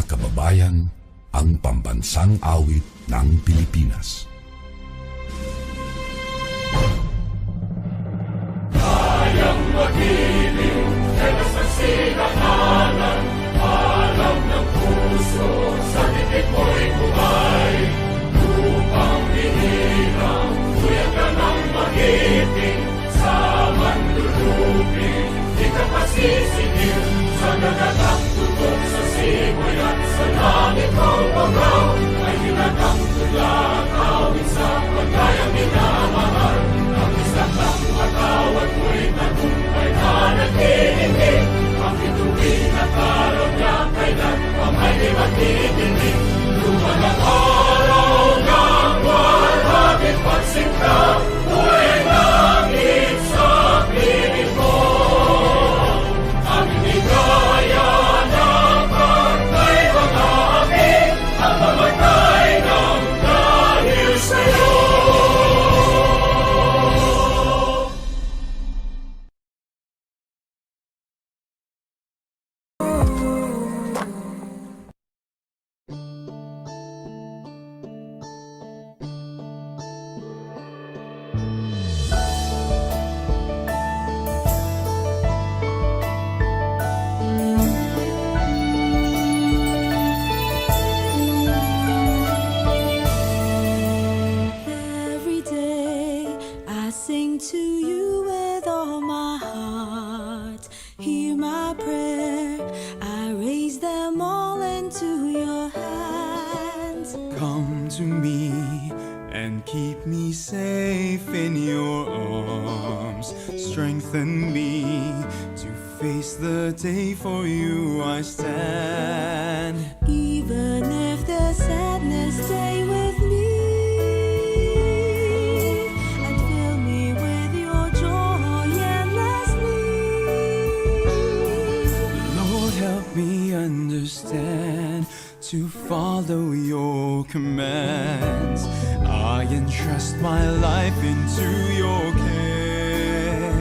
kababayan, ang pambansang awit ng Pilipinas. Kayang mag-ibig, kailas ang sinakalan, alam ng puso, sa titik mo'y buhay. Upang hinirang, tuyag ka ng mag-ibig, sa manlulupin, di ka pasisingil, sa nagagang tutok sa simoy at sa langit ang bagaw, ay hinagang tulad, awit sa pagkayang minamahal. Ang isang ng matawad mo'y tagumpay na nag-iindig, ang bituin at araw niya kailan ang ay di magdidinig. Luman ang araw ng walhagin pagsinta, buhay langit sa piling mo. Aming ligaya na pagkay mga aking, ang mamatay ng dahil sa'yo. Every day I sing to you with all my heart. Hear my prayer, I raise them all into your hands. Come to me and keep me safe in your arms. Strengthen me to face the day, for you I stand. Even if the sadness stay with me, and fill me with your joy endlessly. Lord, help me understand to follow your commands. I entrust my life into your care.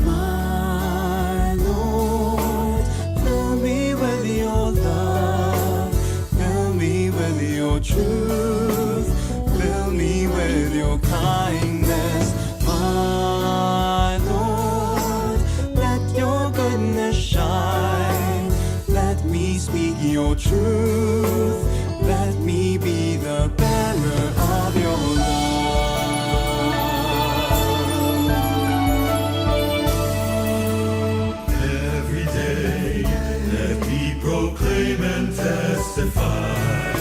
My Lord, fill me with your love, fill me with your truth, fill me with your kindness. My Lord, let your goodness shine, let me speak your truth, let me be the bearer of your love. Every day, let me proclaim and testify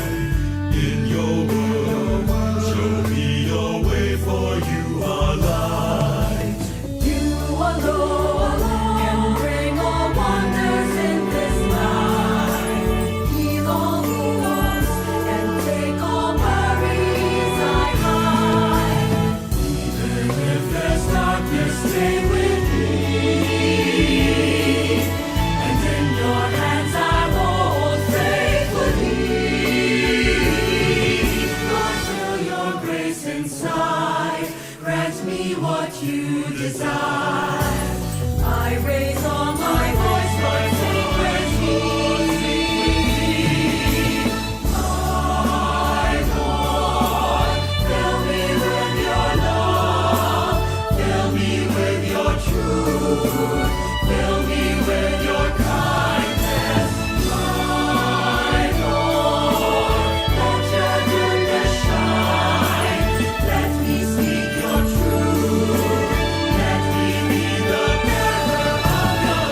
in your word. Show me your way, for you are light. You alone can bring all wonders in this life. Heal all wounds and take all worries I hide. Even if there's darkness, stay with me. And in your hands I hold faithfully. Lord, fill your grace inside. Grant me what you desire. I raise all my voice, Lord, sing with me. My Lord, fill me with your love, fill me with your truth, fill me with your kindness. My Lord, let your goodness shine, let me speak your truth, let me be the bearer of your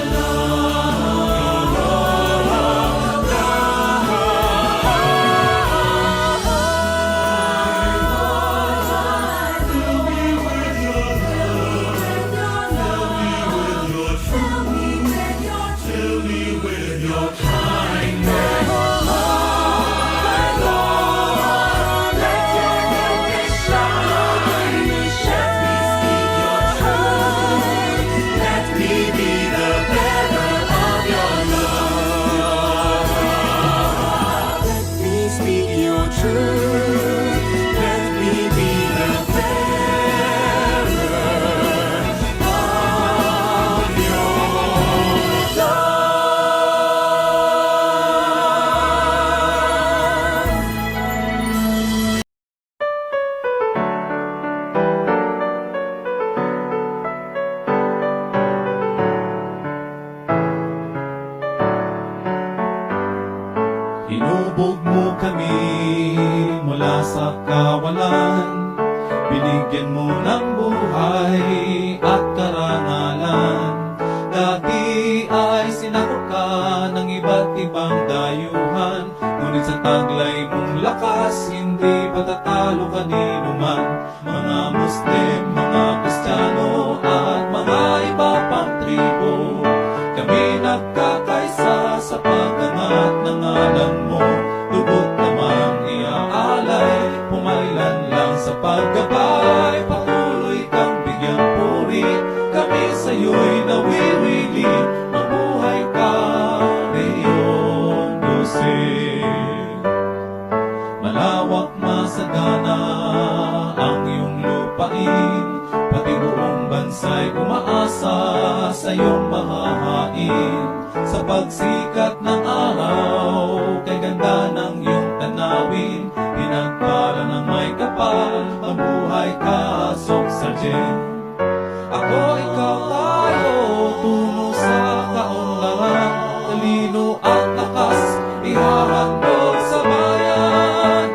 Fill me with your kindness. Let your goodness shine, let me speak your truth, Let me be the bearer of your love. Let me speak your truth, let me be the bearer of your love. Hinubog mo kami mula sa kawalan, binigyan mo ng buhay at karangalan. Dati ay sinakop ka ng iba't ibang dayuhan, ngunit sa taglay mong lakas, hindi patatalo kanino man. Mga Muslim, mga Kristiyano at mga iba pang tribo, kami nagkakaisa sa pag-angat ng ngalan mo. Lubot namang iaalay, pumailan lang sa paggabay. Patuloy kang bigyang puri, kami sa'yo'y nawiriwili. Mabuhay ka, Leon Jose. Malawak masagana ang iyong lupain, pati buong bansa'y umaasa sa iyong mahahain. Sa pagsikat ng araw, kay ganda ng iyong tanawin, pinagpala ng may kapal, mabuhay ka, Sok Sargent. Ako, ikaw, tayo, tungo sa kaunlaran, talino at lakas, ihahandog sa bayan.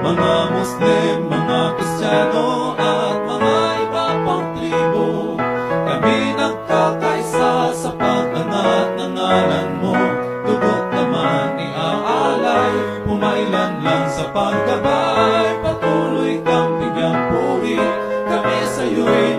Mga Muslim, mga Kristiyano at mga iba pang tribo, kami nagkakaisa sa pag-angat ng ngalan mo. Dugot naman iaalay, pumailan lang sa paggabay. Patuloy kang bigyang puri, kami sa'yo'y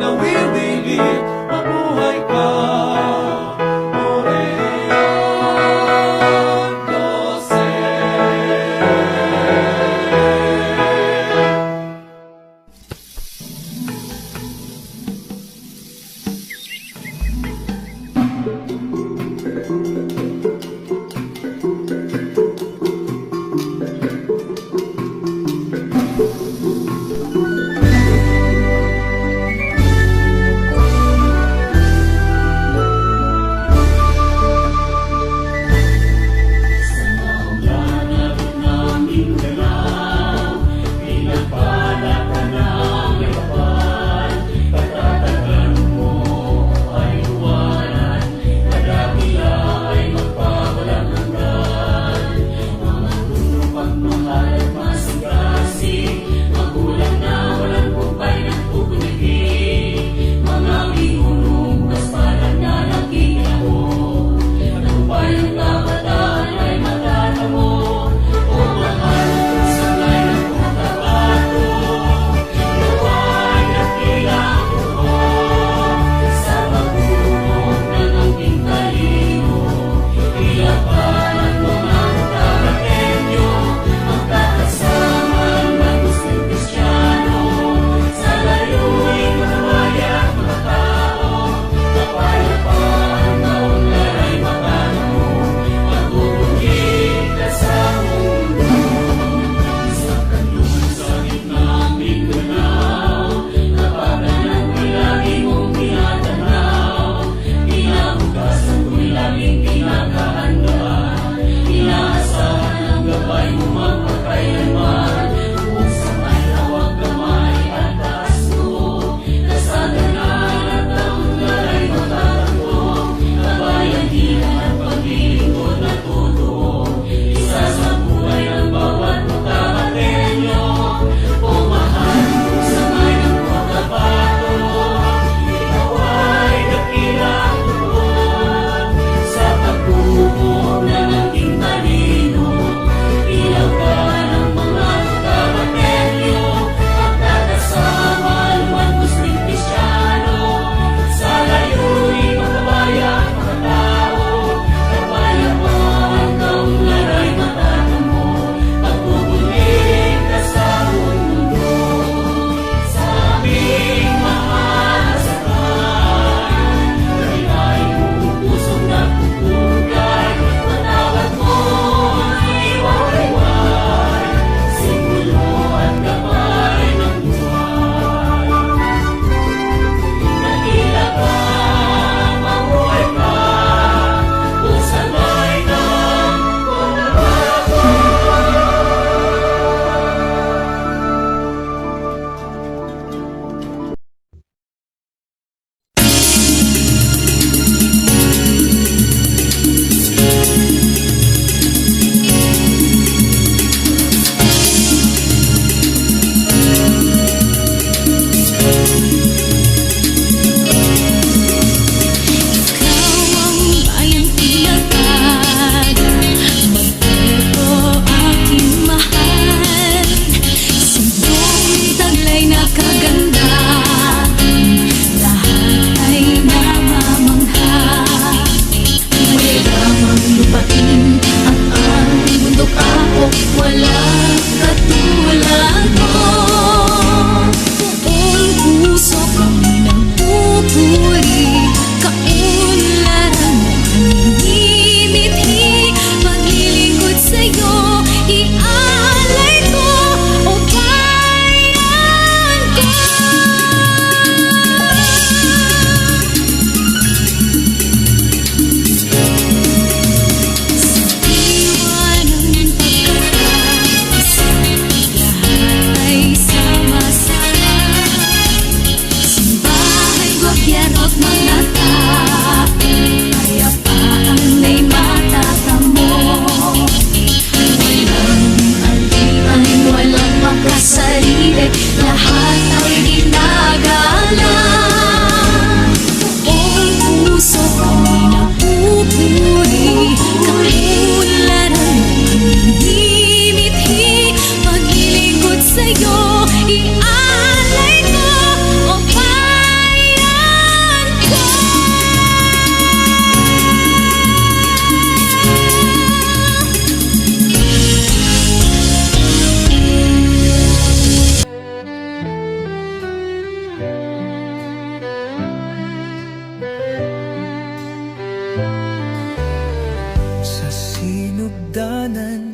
sinugdanan,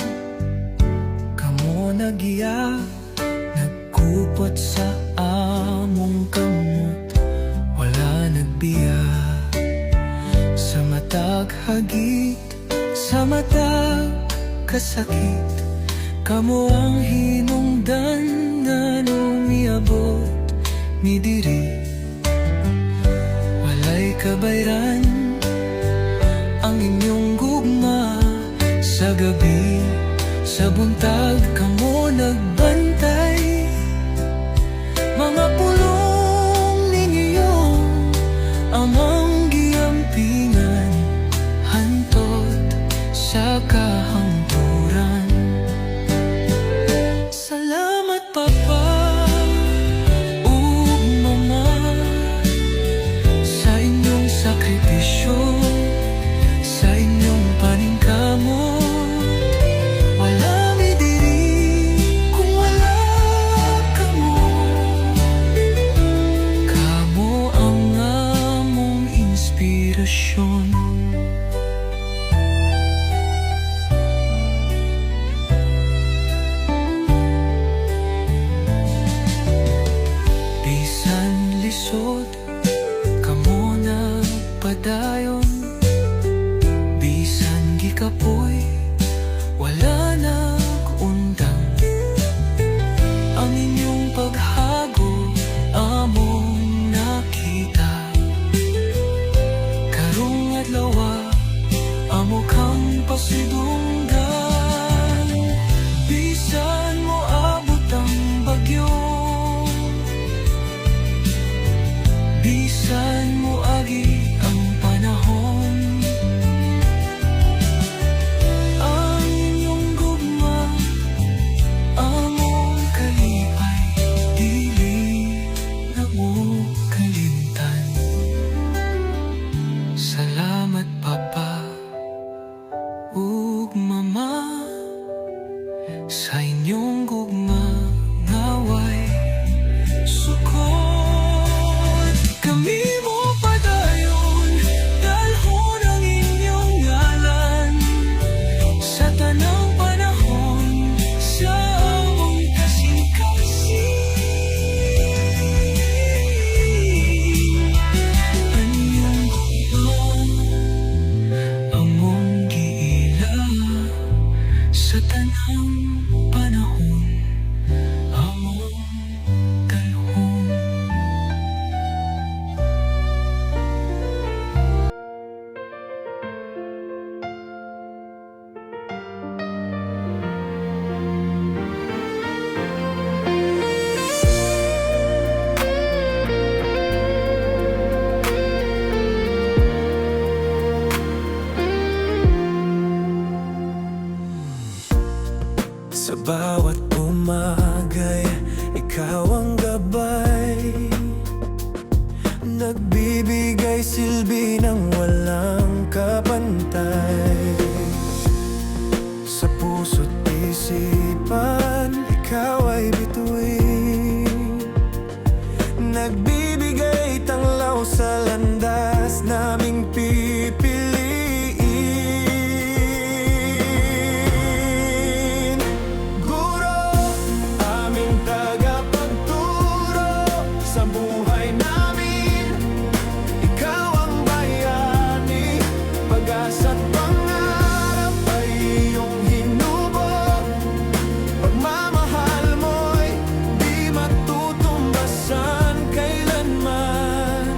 kamo nagya, nagkupot sa among kamot, wala nagbiya. Sa matag hagit, sa matag kasakit, kamo ang hinungdan nga nung miabot mi diri. Walay kabayran ang inyong gugma, sa gabi, sa buntag kamo nagbantay. Mga pulong ninyo amang giampingan, hantod sa kahangturan. Salamat Papa ug Mama sa inyong sakripisyo, sa inyong paningkamot. Wala mi diri kung wala kamo. Kamo ang among inspirasyon. Bisan lisod, kamo nagpadayon. Bisan gikapoy, wala nag-undang. Ang inyong paghago, among nakita. Karong adlaw, amo kang pasidunggan. Bisan mo abot ang bagyo, bisan mo agi ang panahon, ang inyong gugma, among kalipay, dili na mo kalimtan. Salamat Papa ug Mama sa inyong gugma, ngaway sukod. Kami mo padayon, dalhon ang inyong ngalan sa tanang panahon, sa among kasing-kasing. Anyong gugma, among giila sa tanang panahon, among dalhon. Sa bawat umagay, ikaw ang gabay, nagbibigay silbi ng walang kapantay. Sa puso't isipan, ikaw ay bituin, nagbibigay tanglaw sa landas naming pipiliin. Guro, aming tagapagturo sa buhay namin. Ikaw ang bayani, pag-asa't pangarap ay iyong hinubog. Pagmamahal mo'y di matutumbasan kailanman.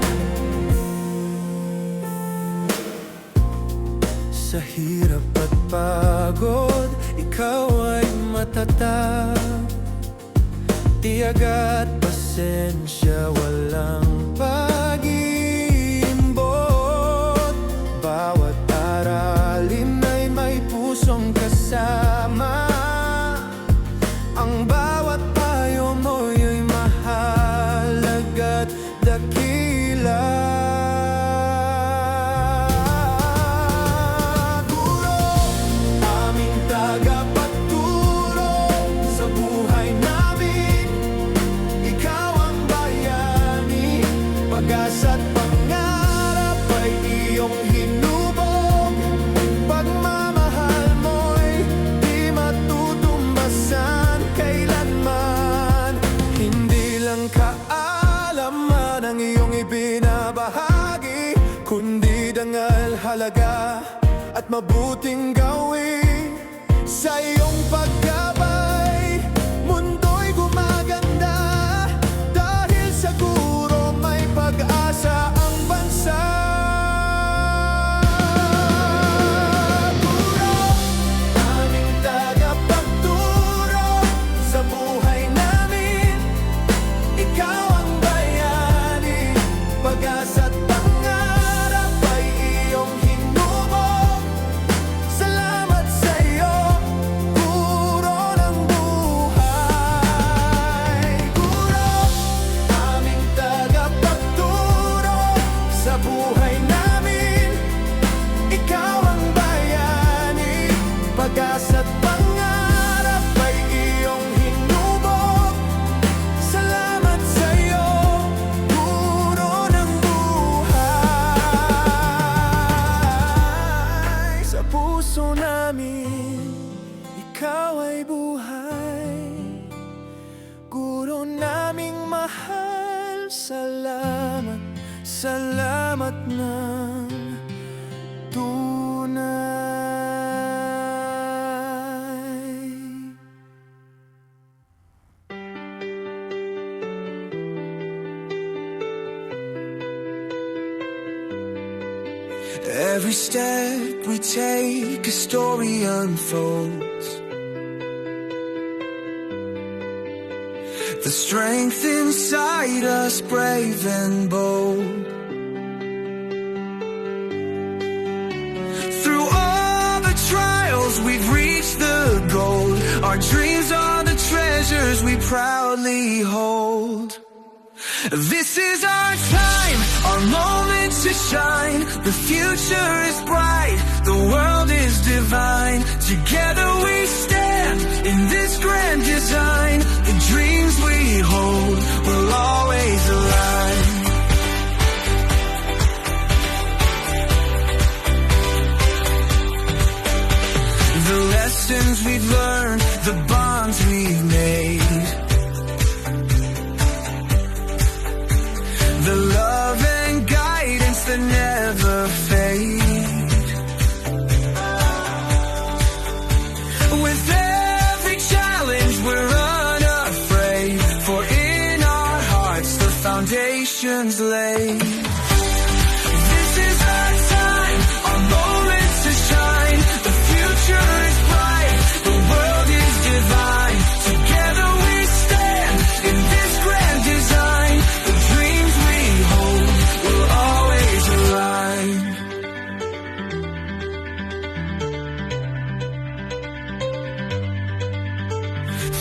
Sa hirap at pagod, ikaw ay matatag. Tiyag at pasensya, walang pag-iimbot. Bawat aralin ay may pusong kasama. Ang bawat payo mo'y mahalaga at dakila. Guro, aming tagapagturo sa buhay namin. Ikaw ang bayani, pag at mabuting gawin. Sa iyong pagkabay, mundo'y gumaganda, dahil sa guro may pag-asa ang bansa. Guro, aming tagapagturo sa buhay namin. Ikaw ang bayani, pag-asa't pangarap ay iyong hinubog. Salamat sa iyo, guro ng buhay. Guro, aming tagapagturo sa buhay namin. Ikaw ang bayani, pag-asa't pangarap ay iyong hinubog. Salamat sa iyo, guro ng buhay. Sa puso namin, ikaw ay buhay. Guro naming mahal, salamat, salamat ng tunay. Every step we take, a story unfolds. The strength inside us, brave and bold. Through all the trials, we've reached the goal. Our dreams are the treasures we proudly hold. This is our time, our moment to shine. The future is bright, the world is divine. Together we stand in this grand design. The dreams we hold will always align. The lessons we've learned, the bonds we've made, the love and guidance that never fade. With every challenge we're unafraid, for in our hearts the foundation's laid. This is our time, our moment to shine. The future is bright, the world is divine. Together we stand in this grand design. The dreams we hold will always align.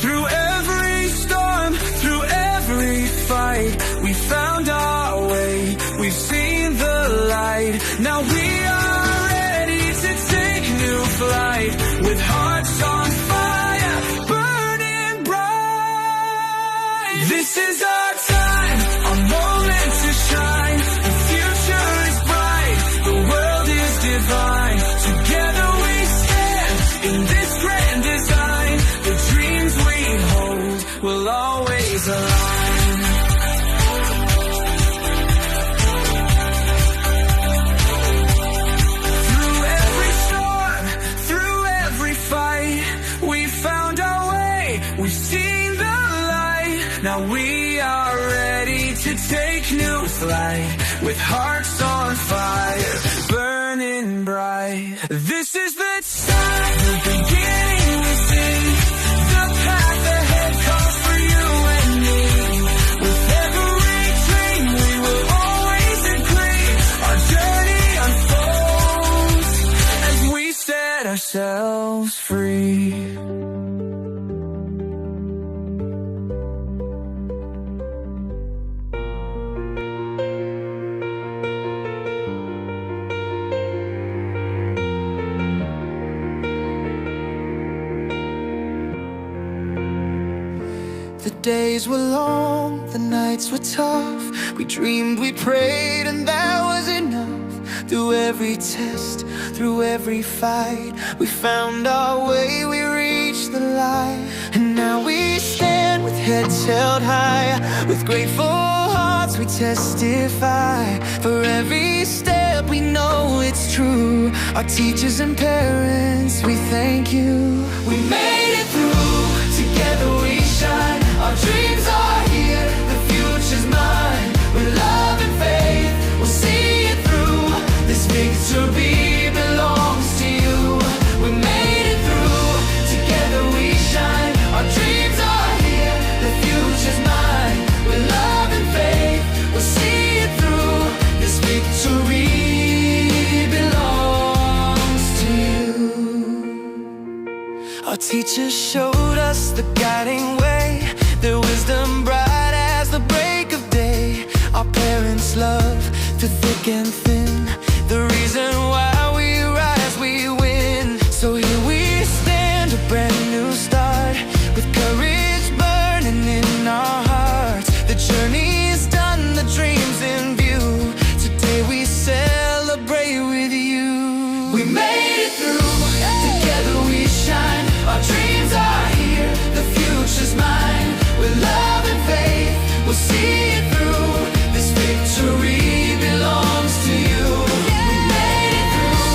Through every storm, through every fight, we found our way, we've seen the light. Now we are ready to take new flight, with hearts on fire, burning bright. This is our time, our moment to shine. The future is bright, the world is divine. Together we stand in this grand design. The dreams we hold will always align. Through every storm, through every fight, we found our way, we've seen the light. Now we are ready to take new flight, with hearts on fire, burning bright. This is the time, the beginning we see. The path ahead calls for you and me. With every dream we will always agree. Our journey unfolds as we set ourselves free. The days were long, the nights were tough. We dreamed, we prayed, and that was enough. Through every test, through every fight, we found our way, we reached the light. And now we stand with heads held high. With grateful hearts we testify. For every step but we know it's true. Our teachers and parents, we thank you. We made it through, together we shine. Our dreams are here, the future's mine. With love and faith, we'll see it through. This victory belongs to you. We made it through, together we shine. Our dreams are here, the future's mine. With love and faith, we'll see it through. This victory belongs to you. Our teachers showed us the guiding way, their wisdom bright as the break of day. Our parents' love through thick and thin, the reason why we rise, we win. So here we stand, a brand new start, with courage burning in our hearts. The journey's done, the dream's in view. Today we celebrate with you. We made it through, together we shine. Our dreams are here, the future's mine. With love and faith, we'll see it through. This victory belongs to you. We made it through,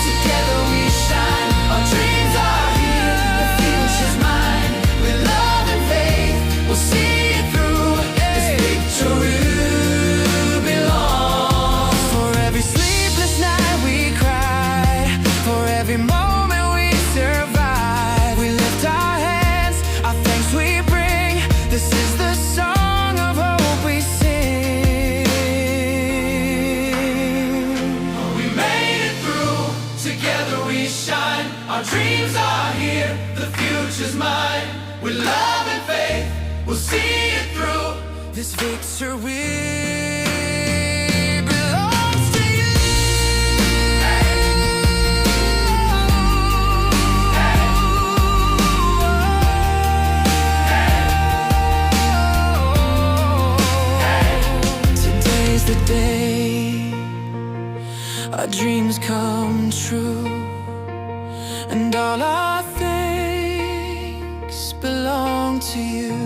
together we shine. Our dreams are here, the future's mine. With love and faith, we'll see it through. This victory belongs. For every sleepless night we cried, for every moment we survived, we lift our hands, our thanks we bring. This is the song of hope we sing. We made it through, together we shine. Our dreams are here, the future's mine. With love and faith, we'll see it through. This victory belongs to you. Today's the day our dreams come true, and all our thanks belong to you.